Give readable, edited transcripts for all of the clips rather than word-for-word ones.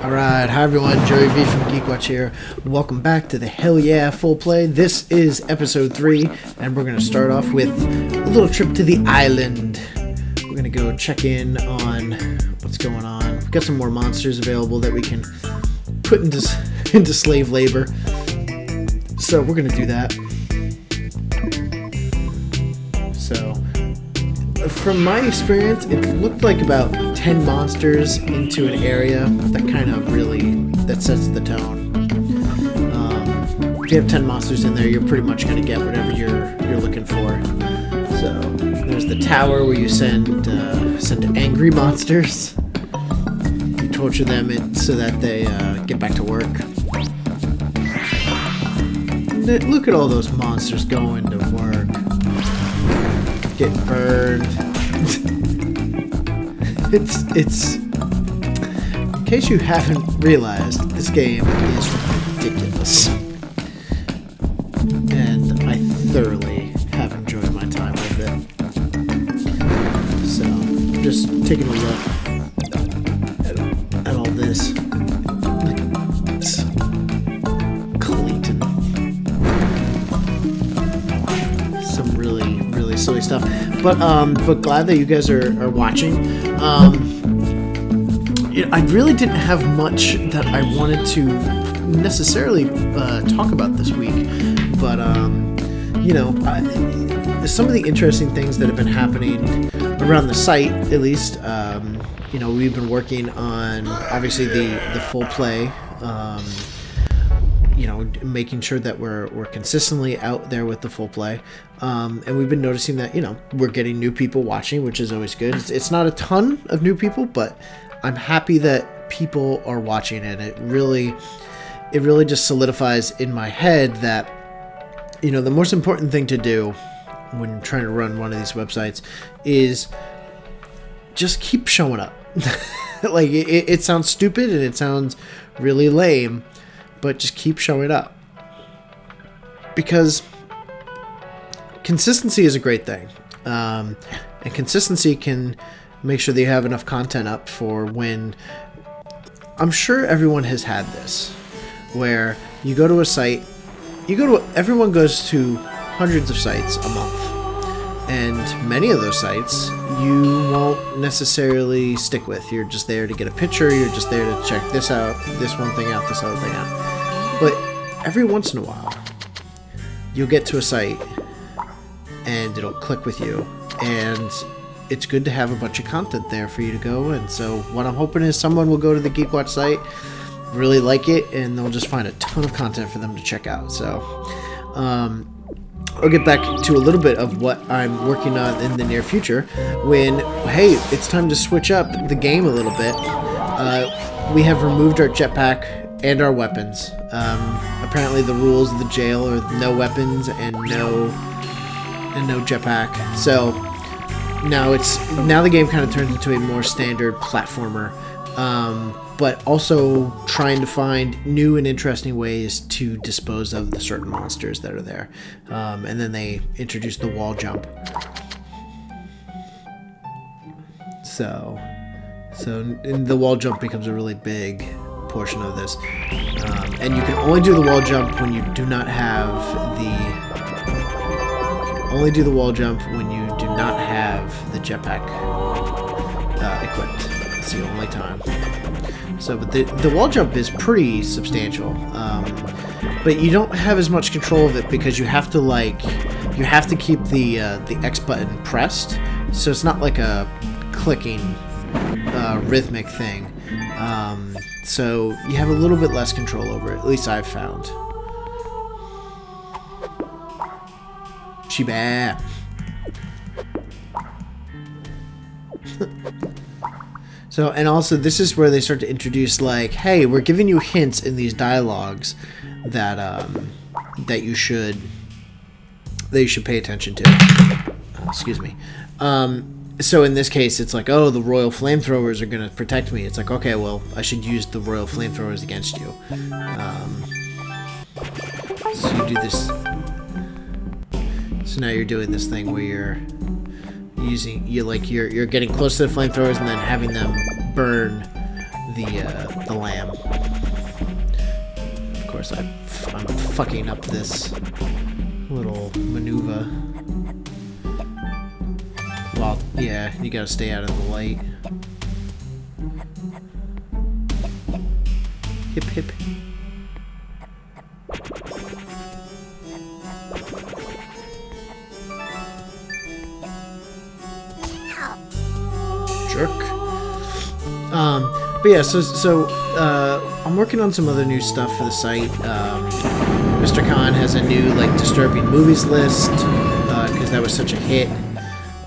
Alright, hi everyone, Joey V from GeekWatch here. Welcome back to the Hell Yeah Full Play. This is episode 3, and we're going to start off with a little trip to the island. We're going to go check in on what's going on. We've got some more monsters available that we can put into slave labor. So we're going to do that. So, from my experience, it looked like about 10 monsters into an area that kind of that sets the tone. If you have 10 monsters in there, you're pretty much going to get whatever you're looking for. So there's the tower where you send angry monsters. You torture them so that they get back to work. Look at all those monsters going to work. Getting burned. It's in case you haven't realized, this game is ridiculous. And I thoroughly have enjoyed my time with it. So, just taking a look at all this. It's Clayton. Some really silly stuff. But glad that you guys are watching. I really didn't have much that I wanted to necessarily talk about this week, but some of the interesting things that have been happening around the site, at least, we've been working on obviously the full play. Making sure that we're consistently out there with the full play, and we've been noticing that we're getting new people watching, which is always good. It's not a ton of new people, but I'm happy that people are watching it. It really just solidifies in my head that the most important thing to do when trying to run one of these websites is just keep showing up. Like it sounds stupid and it sounds really lame, but just keep showing up, because consistency is a great thing, and consistency can make sure that you have enough content up for when, I'm sure everyone has had this, where you go to a site, everyone goes to hundreds of sites a month, and many of those sites you won't necessarily stick with. You're just there to get a picture, you're just there to check this out, this one thing out, this other thing out. But every once in a while, you'll get to a site and it'll click with you, and it's good to have a bunch of content there for you to go. And so what I'm hoping is someone will go to the GeekWatch site, really like it, and they'll just find a ton of content for them to check out. So I'll get back to a little bit of what I'm working on in the near future when, hey, it's time to switch up the game a little bit. We have removed our jetpack and our weapons. Apparently the rules of the jail are no weapons and no jetpack. So now the game kind of turns into a more standard platformer, but also trying to find new and interesting ways to dispose of the certain monsters that are there. And then they introduced the wall jump. So the wall jump becomes a really big portion of this. And you can only do the wall jump when you do not have the jetpack equipped. That's the only time. So, but the wall jump is pretty substantial, but you don't have as much control of it because you have to keep the X button pressed, so it's not like a clicking rhythmic thing. So you have a little bit less control over it. At least I've found. She-bad. So, and also this is where they start to introduce, like, hey, we're giving you hints in these dialogues that that you should pay attention to. Excuse me. So in this case, it's like, oh, the royal flamethrowers are going to protect me. It's like, okay, well, I should use the royal flamethrowers against you. So you do this. So now you're doing this thing where you're getting close to the flamethrowers and then having them burn the lamb. Of course, I'm fucking up this little maneuver. Well, yeah, you gotta stay out of the light. Hip hip. Jerk. But yeah, so I'm working on some other new stuff for the site. Mr. Khan has a new like disturbing movies list because that was such a hit.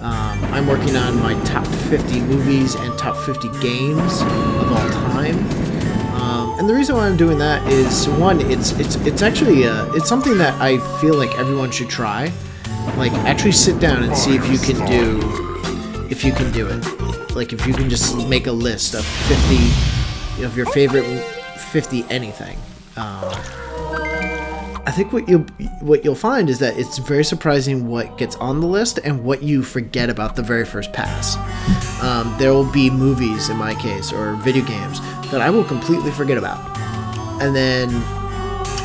I'm working on my top 50 movies and top 50 games of all time. And the reason why I'm doing that is, one, it's actually it's something that I feel like everyone should try. Like, actually sit down and see if you can do it. Like, if you can just make a list of 50 of your favorite 50 anything. I think what you'll find is that it's very surprising what gets on the list and what you forget about the very first pass. There will be movies, in my case, or video games that I will completely forget about, and then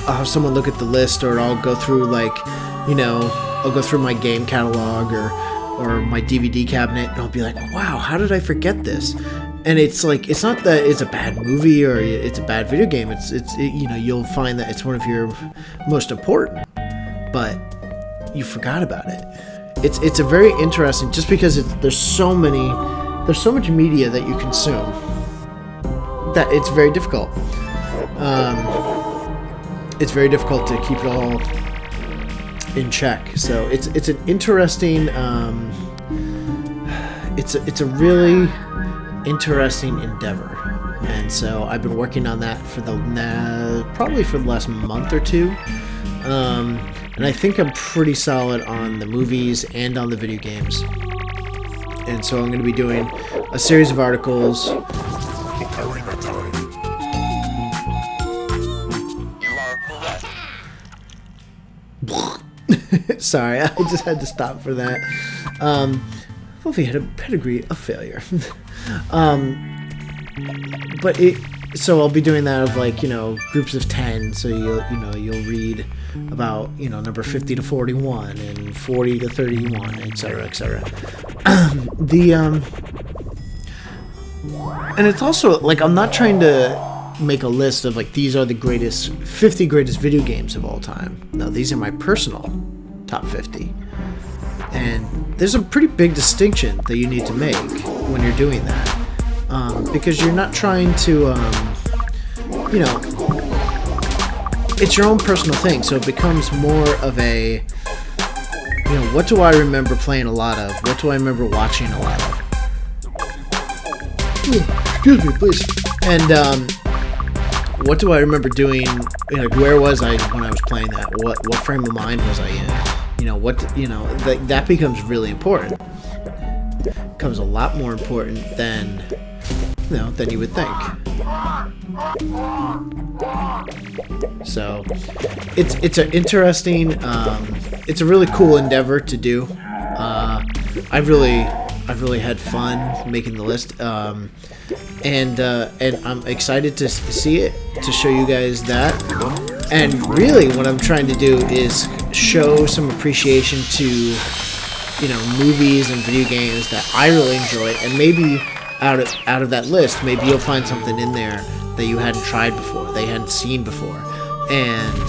I'll have someone look at the list, or I'll go through, like, you know, I'll go through my game catalog or my DVD cabinet, and I'll be like, wow, how did I forget this? And it's like, it's not that it's a bad movie or it's a bad video game. It's you know, you'll find that it's one of your most important, but you forgot about it. It's a very interesting, just because there's so much media that you consume that it's very difficult. It's very difficult to keep it all in check. So it's an interesting. It's a really interesting endeavor, and so I've been working on that for probably for the last month or two, and I think I'm pretty solid on the movies and on the video games, and so I'm going to be doing a series of articles. Sorry, I just had to stop for that. Hopefully had a pedigree of failure. So I'll be doing that of, like, you know, groups of 10, so you'll read about, you know, number 50 to 41 and 40 to 31, etc., etc. And it's also, like, I'm not trying to make a list of, like, these are the 50 greatest video games of all time. No, these are my personal top 50. And there's a pretty big distinction that you need to make when you're doing that. Because you're not trying to, you know, it's your own personal thing, so it becomes more of a, you know, what do I remember playing a lot of? What do I remember watching a lot of? Excuse me, please. And, what do I remember doing, you know, where was I when I was playing that? What frame of mind was I in? You know, that becomes really important. It becomes a lot more important than, you know, than you would think. So, it's an interesting, it's a really cool endeavor to do. I've really had fun making the list, and I'm excited to see it, to show you guys that. And really, what I'm trying to do is show some appreciation to, you know, movies and video games that I really enjoy, and maybe out of that list, maybe you'll find something in there that you hadn't tried before, that you hadn't seen before, and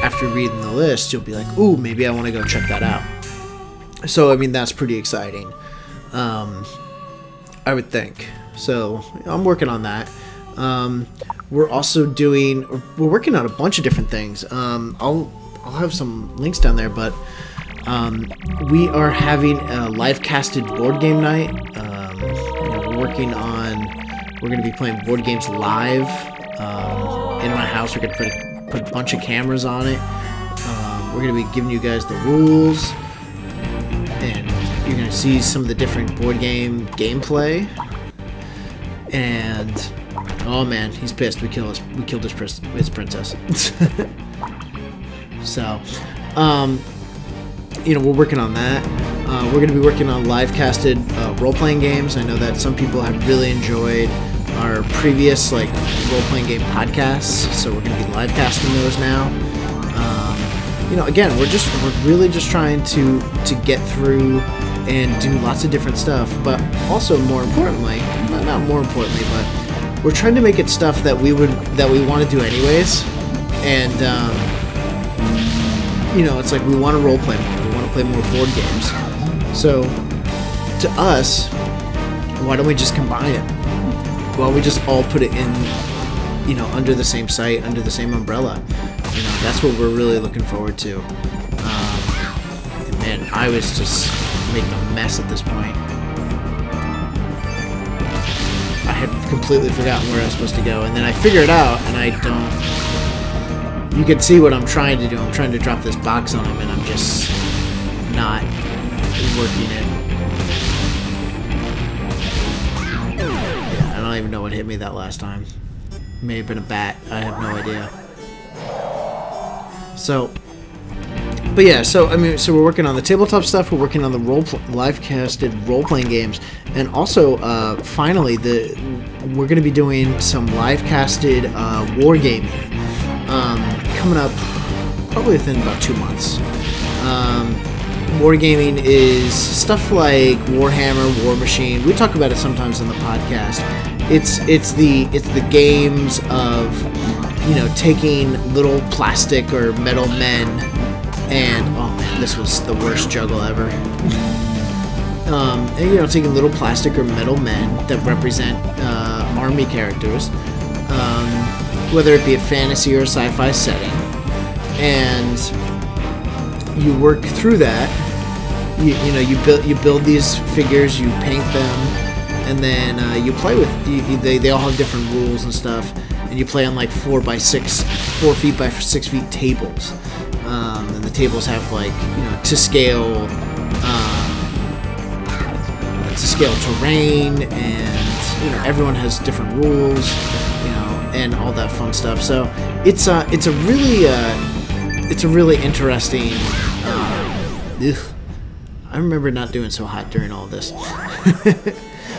after reading the list, you'll be like, ooh, maybe I want to go check that out. So, I mean, that's pretty exciting, I would think. So, I'm working on that. We're working on a bunch of different things. I'll have some links down there, but we are having a live casted board game night. You know, we're going to be playing board games live in my house. We're going to put a bunch of cameras on it. We're going to be giving you guys the rules, and you're going to see some of the different board game gameplay. And oh man, he's pissed. We killed his princess. So, you know, we're working on that. We're going to be working on live casted role-playing games. I know that some people have really enjoyed our previous like role-playing game podcasts. So we're going to be live casting those now. You know, again, we're really just trying to get through and do lots of different stuff, but also more importantly, not more importantly, but we're trying to make it stuff that we want to do anyways. And you know, it's like we want to role play more. We want to play more board games. So to us, why don't we just combine it? Why don't we just all put it in, you know, under the same site, under the same umbrella? You know, that's what we're really looking forward to. And man, I was just making a mess at this point. I had completely forgotten where I was supposed to go, and then I figured it out, and I don't... You can see what I'm trying to do. I'm trying to drop this box on him, and I'm just not working it. Yeah, I don't even know what hit me that last time. May have been a bat. I have no idea. So, but yeah, so I mean, so we're working on the tabletop stuff. We're working on the live-casted role-playing games, and also finally, we're going to be doing some live-casted wargaming coming up probably within about 2 months. Wargaming is stuff like Warhammer, War Machine. We talk about it sometimes in the podcast. It's the games of, you know, taking little plastic or metal men and, oh man, this was the worst juggle ever. And, you know, taking little plastic or metal men that represent army characters, whether it be a fantasy or a sci-fi setting, and you work through that. You know, you build these figures, you paint them, and then you play with. They all have different rules and stuff. And you play on like 4 feet by 6 feet tables, and the tables have like, you know, to scale terrain, and you know, everyone has different rules, you know, and all that fun stuff. So it's a really interesting. I remember not doing so hot during all this.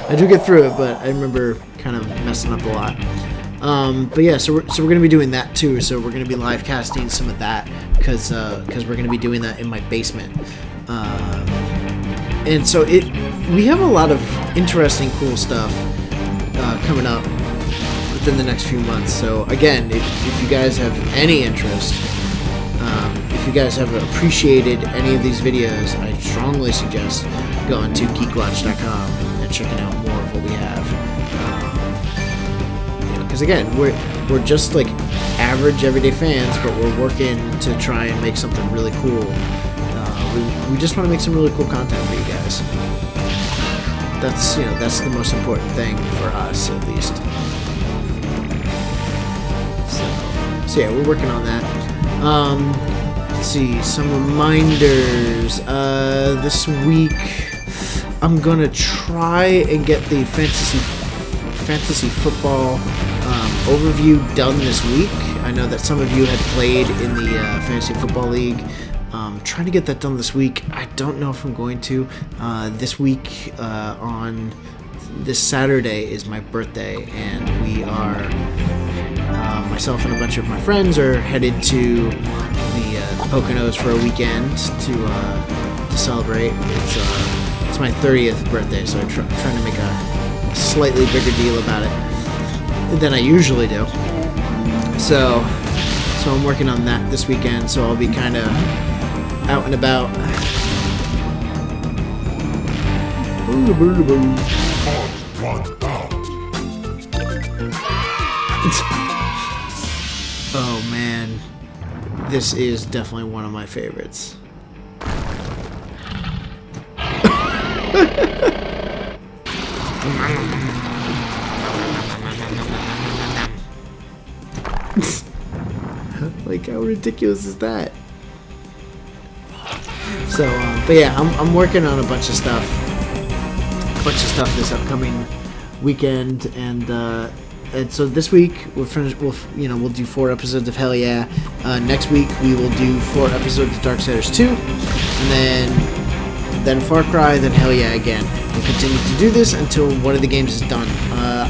I do get through it, but I remember kind of messing up a lot. But yeah, so we're going to be doing that too. So we're going to be live casting some of that because we're going to be doing that in my basement. And so we have a lot of interesting, cool stuff coming up within the next few months. So again, if you guys have any interest, if you guys have appreciated any of these videos, I strongly suggest going to geekwatch.com and checking out more of what we have. Because again, we're just like average everyday fans, but we're working to try and make something really cool. We just want to make some really cool content for you guys. That's the most important thing for us, at least. So yeah, we're working on that. Let's see, some reminders. This week, I'm gonna try and get the fantasy football overview done this week. I know that some of you had played in the Fantasy Football League. Trying to get that done this week. I don't know if I'm going to. This week, on this Saturday, is my birthday, and we are, myself and a bunch of my friends are headed to the Poconos for a weekend to celebrate. It's my 30th birthday, so I'm trying to make a slightly bigger deal about it than I usually do. So I'm working on that this weekend, so I'll be kind of out and about. Oh man, this is definitely one of my favorites. Like, how ridiculous is that? So, but yeah, I'm working on a bunch of stuff this upcoming weekend, and so this week we'll do 4 episodes of Hell Yeah. Next week we will do 4 episodes of Darksiders 2, and then Far Cry, then Hell Yeah again. we'll continue to do this until one of the games is done.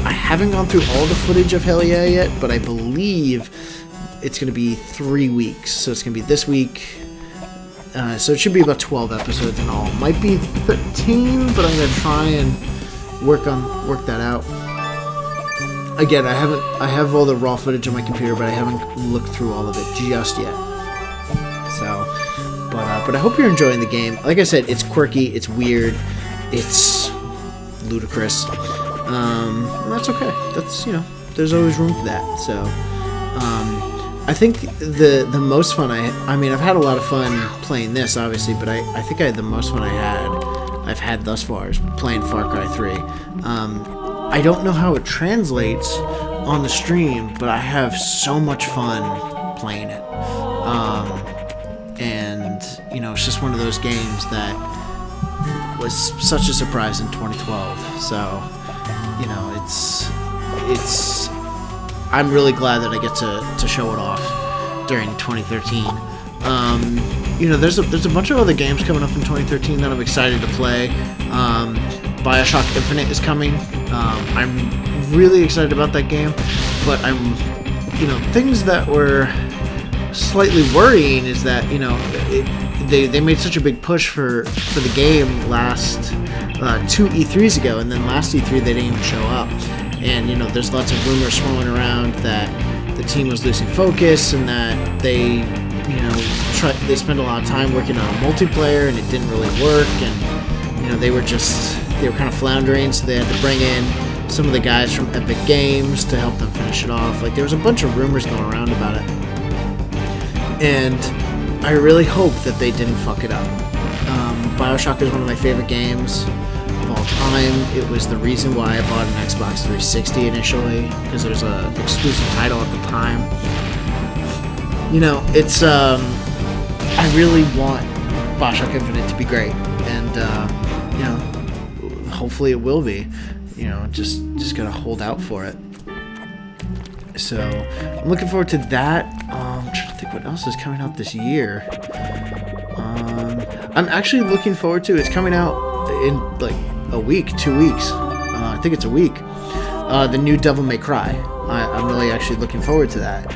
I haven't gone through all the footage of Hell Yeah yet, but I believe it's going to be 3 weeks. So it's going to be this week. So it should be about 12 episodes in all. Might be 13, but I'm going to try and work that out. Again, I have all the raw footage on my computer, but I haven't looked through all of it just yet. So, but I hope you're enjoying the game. Like I said, it's quirky, it's weird, it's ludicrous. And that's okay. That's, you know, there's always room for that. So, I think the most fun I mean, I've had a lot of fun playing this, obviously, but I think the most fun I've had thus far is playing Far Cry 3. I don't know how it translates on the stream, but I have so much fun playing it. And, you know, it's just one of those games that was such a surprise in 2012. So, you know, it's I'm really glad that I get to show it off during 2013. You know, there's a bunch of other games coming up in 2013 that I'm excited to play. BioShock Infinite is coming. I'm really excited about that game, but you know, things that were slightly worrying is that, you know, they made such a big push for the game last 2 E3s ago, and then last E3 they didn't even show up. And, you know, there's lots of rumors swirling around that the team was losing focus and that they, you know, they spent a lot of time working on multiplayer and it didn't really work, and, you know, they were kind of floundering, so they had to bring in some of the guys from Epic Games to help them finish it off. Like, there was a bunch of rumors going around about it, and I really hope that they didn't fuck it up. BioShock is one of my favorite games of all time. It was the reason why I bought an Xbox 360 initially, because it was an exclusive title at the time. You know, it's I really want BioShock Infinite to be great, and you know, hopefully it will be. You know, just gotta hold out for it. So I'm looking forward to that. I'm trying to think what else is coming out this year. I'm actually looking forward to, it's coming out in like a week, 2 weeks. I think it's a week. The new Devil May Cry. I'm really actually looking forward to that.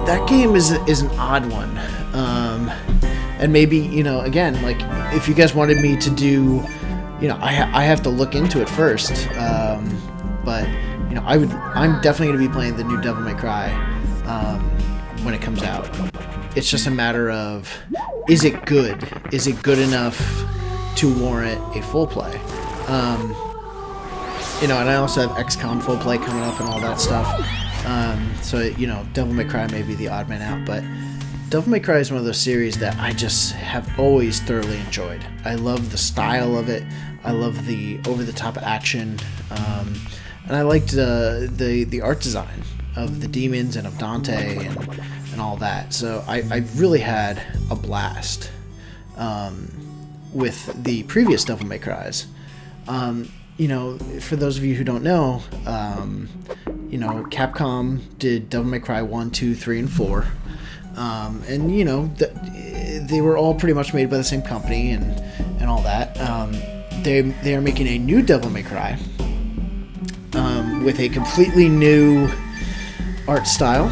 That game is an odd one. And maybe, you know, again, like, if you guys wanted me to do, you know, I have to look into it first. But, you know, I'm definitely going to be playing the new Devil May Cry when it comes out. It's just a matter of, is it good? Is it good enough to warrant a full play? You know, and I also have XCOM full play coming up and all that stuff. So, you know, Devil May Cry may be the odd man out, but Devil May Cry is one of those series that I just have always thoroughly enjoyed. I love the style of it. I love the over-the-top action. And I liked the art design of the demons and of Dante and all that. So I really had a blast with the previous Devil May Crys. You know, for those of you who don't know, you know, Capcom did Devil May Cry 1, 2, 3, and 4. And, you know, they were all pretty much made by the same company and all that. They are making a new Devil May Cry with a completely new art style.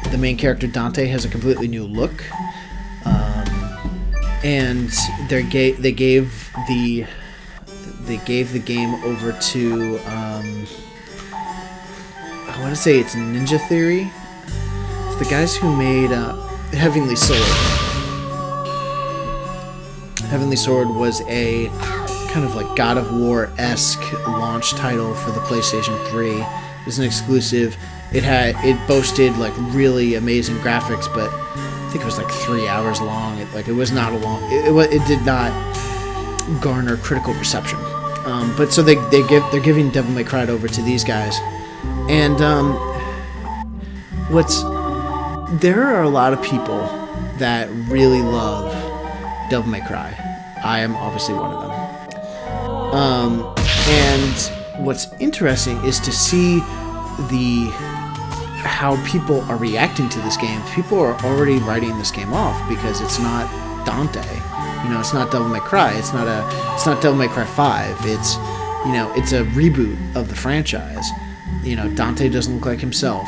The main character Dante has a completely new look, and they gave the game over to I want to say it's Ninja Theory. It's the guys who made Heavenly Sword. Heavenly Sword was a kind of like God of War-esque launch title for the PlayStation 3. It was an exclusive. It boasted like really amazing graphics, but I think it was like 3 hours long. It was not a long. It did not garner critical reception. But so they're giving Devil May Cry over to these guys, and there are a lot of people that really love Devil May Cry. I am obviously one of them. And what's interesting is to see how people are reacting to this game. People are already writing this game off because it's not Dante. You know, it's not Devil May Cry. It's not Devil May Cry 5. It's, you know, it's a reboot of the franchise. You know, Dante doesn't look like himself.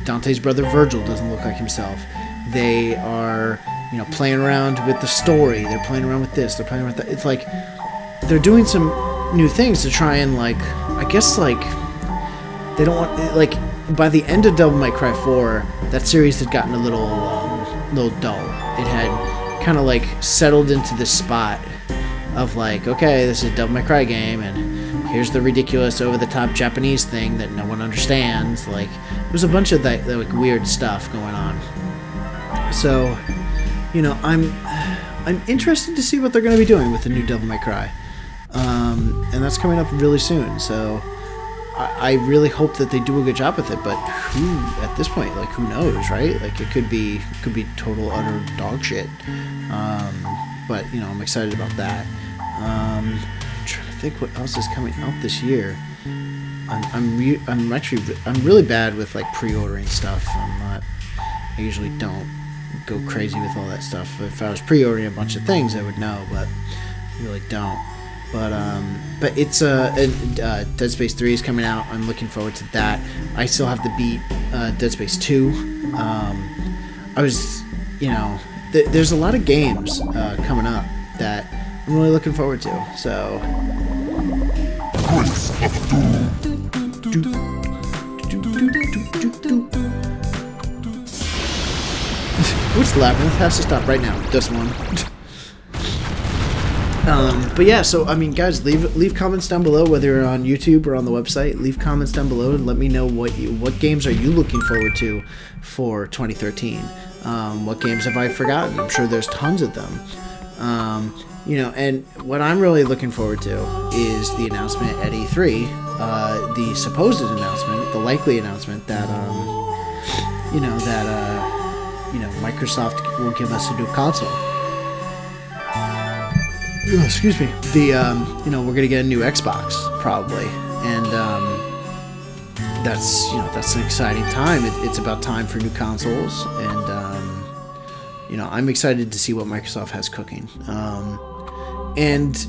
Dante's brother Virgil doesn't look like himself. They are, you know, playing around with the story. They're playing around with this. They're playing around with that. It's like they're doing some new things to try and, like, I guess, like, they don't want, like, by the end of Devil May Cry 4, that series had gotten a little dull. It had kind of, like, settled into this spot of, like, okay, this is a Devil May Cry game, and here's the ridiculous, over-the-top Japanese thing that no one understands. Like, there's a bunch of that, like, weird stuff going on. So, you know, I'm interested to see what they're going to be doing with the new Devil May Cry. And that's coming up really soon, so I really hope that they do a good job with it, but who, at this point, like, who knows, right? Like, it could be total, utter dog shit. But, you know, I'm excited about that. I'm trying to think what else is coming out this year. I'm really bad with, like, pre-ordering stuff. I usually don't go crazy with all that stuff. If I was pre-ordering a bunch of things, I would know, but I really don't. But it's Dead Space 3 is coming out. I'm looking forward to that. I still have to beat Dead Space 2. I was, you know, there's a lot of games coming up that I'm really looking forward to. So. Which labyrinth has to stop right now? This one. But yeah, so I mean, guys, leave comments down below, whether you're on YouTube or on the website. Leave comments down below and let me know what games are you looking forward to for 2013. What games have I forgotten? I'm sure there's tons of them. You know, and what I'm really looking forward to is the announcement at E3, the supposed announcement, the likely announcement that Microsoft will give us a new console. Excuse me. You know, we're gonna get a new Xbox probably, and that's an exciting time. It's about time for new consoles, and you know, I'm excited to see what Microsoft has cooking. And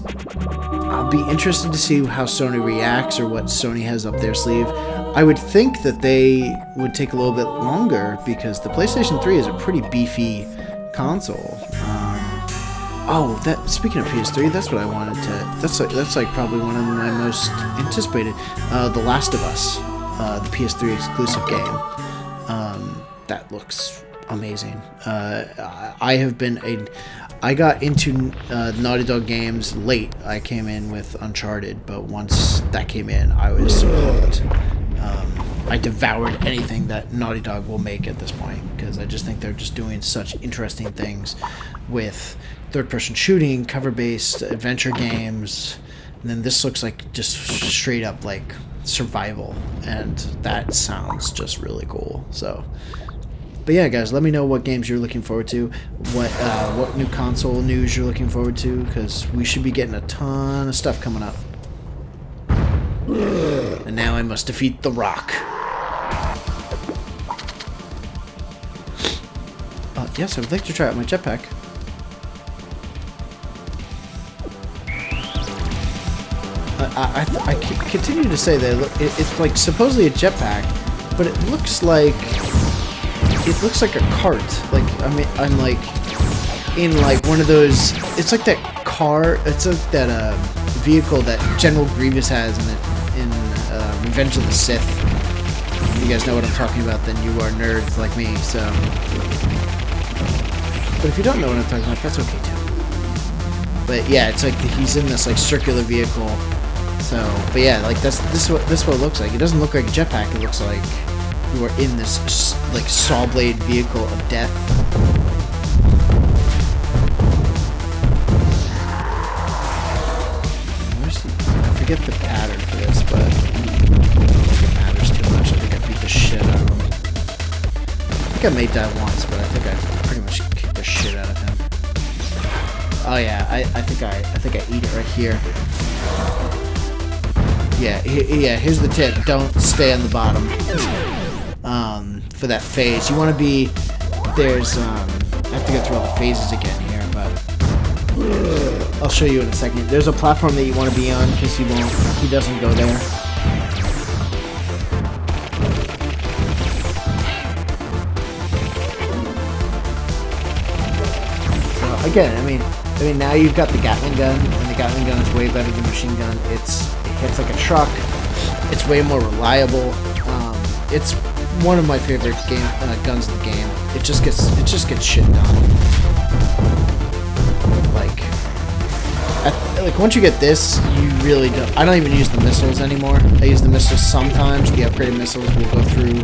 I'll be interested to see how Sony reacts or what Sony has up their sleeve. I would think that they would take a little bit longer because the PlayStation 3 is a pretty beefy console. Oh, speaking of PS3, that's what I wanted to. That's like probably one of my most anticipated. The Last of Us, the PS3 exclusive game. That looks amazing. I got into Naughty Dog games late. I came in with Uncharted, but once that came in, I was hooked. I devoured anything that Naughty Dog will make at this point, because I just think they're just doing such interesting things with third-person shooting, cover-based adventure games, and then this looks like just straight up like survival, and that sounds just really cool. So, but yeah, guys, let me know what games you're looking forward to, what new console news you're looking forward to, because we should be getting a ton of stuff coming up. And now I must defeat the Rock. Yes, I would like to try out my jetpack. I continue to say that it's like supposedly a jetpack, but it looks like a cart. Like, I mean, I'm like in like one of those. It's like that car. It's like that vehicle that General Grievous has in Revenge of the Sith. If you guys know what I'm talking about, then you are nerds like me. So, but if you don't know what I'm talking about, that's okay too. But yeah, it's like he's in this like circular vehicle. So, but yeah, like this is what it looks like. It doesn't look like a jetpack. It looks like you are in this like saw blade vehicle of death. I forget the pattern for this, but I don't think it matters too much. I think I beat the shit out of him. I think I made that once, but I think I pretty much kicked the shit out of him. Oh yeah, I think I eat it right here. Yeah, here's the tip. Don't stay on the bottom for that phase. You want to be... There's... I have to go through all the phases again here, but... I'll show you in a second. There's a platform that you want to be on because he doesn't go there. So again, I mean now you've got the Gatling gun, and the Gatling gun is way better than the machine gun. It hits like a truck. It's way more reliable. It's one of my favorite guns in the game. It just gets shit done. Like once you get this, you really don't. I don't even use the missiles anymore. I use the missiles sometimes. The upgraded missiles will go through.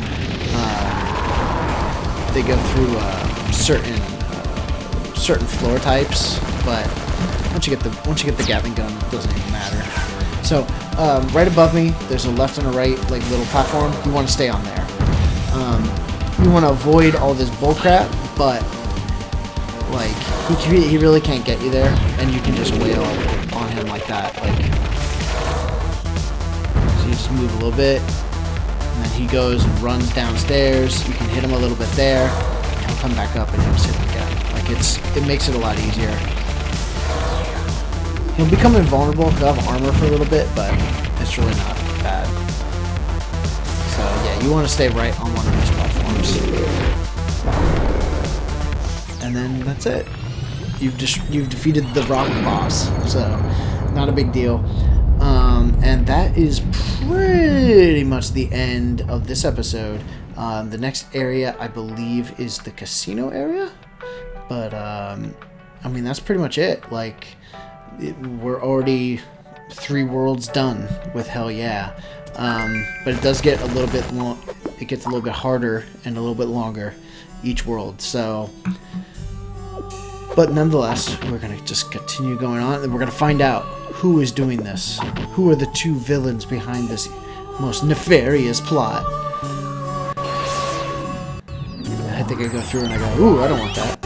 They go through certain floor types, but once you get the Gatling gun, it doesn't even matter. So right above me, there's a left and a right like little platform. You want to stay on there. You want to avoid all this bullcrap, but like he really can't get you there, and you can just wail on him like that. Like, so you just move a little bit, and then he goes and runs downstairs. You can hit him a little bit there, and he'll come back up and he'll just hit him again. Like it makes it a lot easier. He'll become invulnerable. He'll have armor for a little bit, but it's really not bad. So yeah, you want to stay right on one of these platforms. And then that's it. You've defeated the rock boss, so not a big deal. And that is pretty much the end of this episode. The next area, I believe, is the casino area. But I mean, that's pretty much it. Like, we're already 3 worlds done with Hell Yeah. But it does get a little bit long. It gets a little bit harder and a little bit longer each world. So. But nonetheless, we're going to just continue going on, and we're going to find out who is doing this. Who are the 2 villains behind this most nefarious plot? I think I go through and I go, ooh, I don't want that.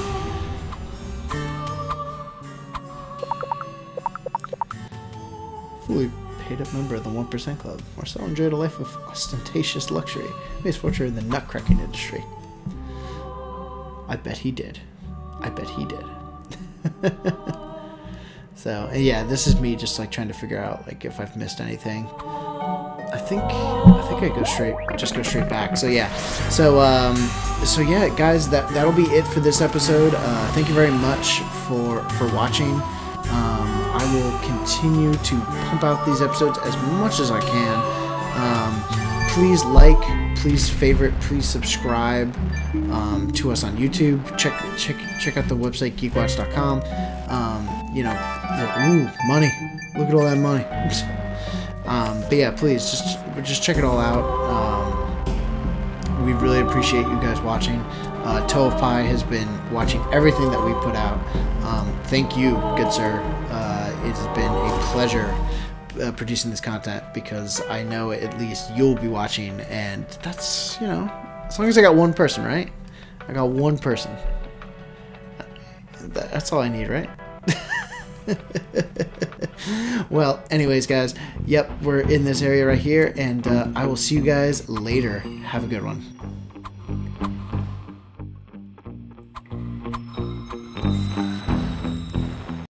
Fully paid up member of the 1% Club. Marcel enjoyed a life of ostentatious luxury. Made his fortune in the nut-cracking industry. I bet he did. I bet he did. So yeah, this is me just like trying to figure out like if I've missed anything. I think I go straight back. So yeah, so yeah, guys, that'll be it for this episode. Thank you very much for watching. I will continue to pump out these episodes as much as I can. Please like, please favorite, please subscribe to us on YouTube. Check out the website geekwatch.com. You know, ooh, money! Look at all that money. But yeah, please just check it all out. We really appreciate you guys watching. Toe of Pie has been watching everything that we put out. Thank you, good sir. It has been a pleasure producing this content, because I know at least you'll be watching, and that's, you know, as long as I got one person, right? I got one person. That's all I need, right? Well, anyways, guys, yep, we're in this area right here, and I will see you guys later. Have a good one.